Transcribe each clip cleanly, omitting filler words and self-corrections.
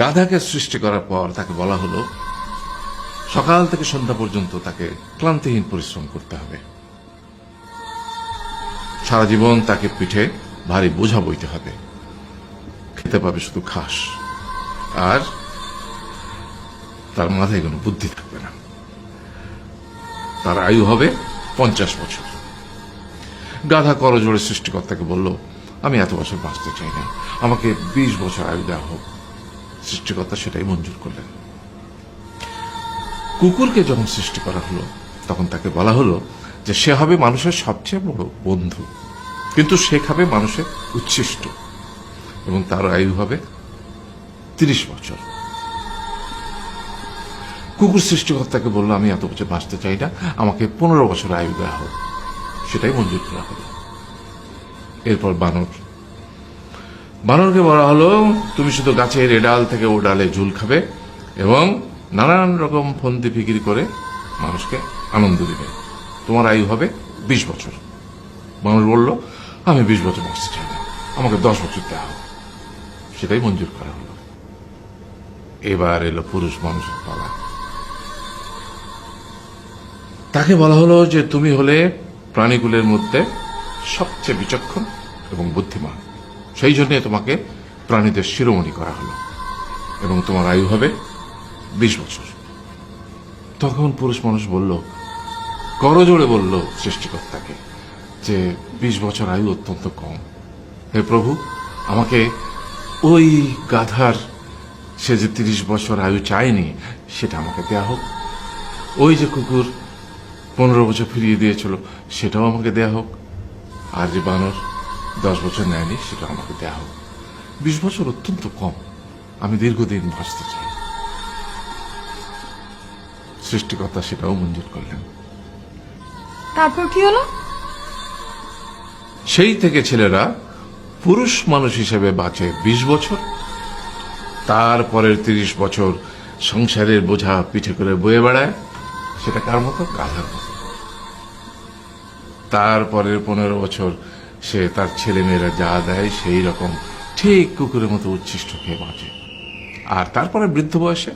গাধাকে সৃষ্টি করার পর তাকে বলা হলো সকাল থেকে সন্ধ্যা পর্যন্ত তাকে ক্লান্তিহীন পরিশ্রম করতে হবে, সারা জীবন তাকে পিঠে ভারী বোঝা বইতে হবে, খেতে পাবে শুধু ঘাস, আর তার মাথায় কোনো বুদ্ধি থাকবে না। তার আয়ু হবে 50 বছর। গাধা করজোড়ে সৃষ্টিকর্তাকে বলল, আমি এত বছর বাঁচতে চাই না, আমাকে 20 বছর আয়ু দেওয়া হোক। সৃষ্টিকর্তা সেটাই মঞ্জুর করলেন। কুকুরকে যখন সৃষ্টি করা হলো তখন তাকে বলা হলো যে সে হবে মানুষের সবচেয়ে বড় বন্ধু, কিন্তু সে খাবে মানুষের উচ্ছিষ্ট, এবং তার আয়ু হবে 30 বছর। কুকুর সৃষ্টিকর্তাকে বলল, আমি এত বছর বাঁচতে চাই না, আমাকে 15 বছর আয়ু দেওয়া হোক। সেটাই মঞ্জুর করা হলো। এরপর বানরকে বলা হলো, তুমি শুধু গাছের এ ডাল থেকে ও ডালে ঝুল খাবে এবং নানান রকম ফন্দি ফিকির করে মানুষকে আনন্দ দিবে, তোমার আয়ু হবে 20 বছর। মানুষ বলল, আমি 20 বছর বাঁচতে চাই না, আমাকে 10 বছর দেওয়া হোক। সেটাই মঞ্জুর করা হলো। এবার এলো পুরুষ মানুষের পালা। তাকে বলা হলো যে তুমি হলে প্রাণীকুলের মধ্যে সবচেয়ে বিচক্ষণ এবং বুদ্ধিমান, সেই জন্য তোমাকে প্রাণীদের শিরোমণি করা হলো এবং তোমার আয়ু হবে 20 বছর। তখন পুরুষ মানুষ বলল, করজোড়ে বলল সৃষ্টিকর্তাকে যে 20 বছর আয়ু অত্যন্ত কম, হে প্রভু, আমাকে ওই গাধার সে যে 30 বছর আয়ু চায়নি সেটা আমাকে দেয়া হোক, ওই যে কুকুর 15 বছর ফিরিয়ে দিয়েছিল সেটাও আমাকে দেয়া হোক, আর যে বানর 10 বছর নেয়নি সেটা আমাকে দেয়া হোক। 20 বছর অত্যন্ত কম, আমি দীর্ঘদিন বাঁচতে চাই। সৃষ্টিকর্তা সেটাও মঞ্জুর করলেন। তারপর কি হলো? সেই থেকে ছেলেরা পুরুষ মানুষ হিসেবে বাঁচে 20 বছর, তারপরের 30 বছর সংসারের বোঝা পিঠে করে বয়ে বেড়ায়, সেটা কার মতো? গাধার মতো। তারপরের 15 বছর সে তার ছেলে মেয়েরা যা দেয় সেই রকম ঠিক কুকুরের মতো উচ্ছিষ্ট খেয়ে বাঁচে। আর তারপরে বৃদ্ধ বয়সে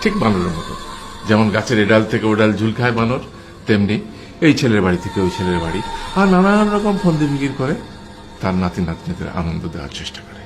ঠিক বানরের মতো, যেমন গাছের এডাল থেকে ওডাল ঝুল খায় বানর, তেমনি এই ছেলের বাড়ি থেকে ওই ছেলের বাড়ি, আর নানান রকম ফন্দি ফিকির করে তার নাতি নাতনিদের আনন্দ দেওয়ার চেষ্টা করে।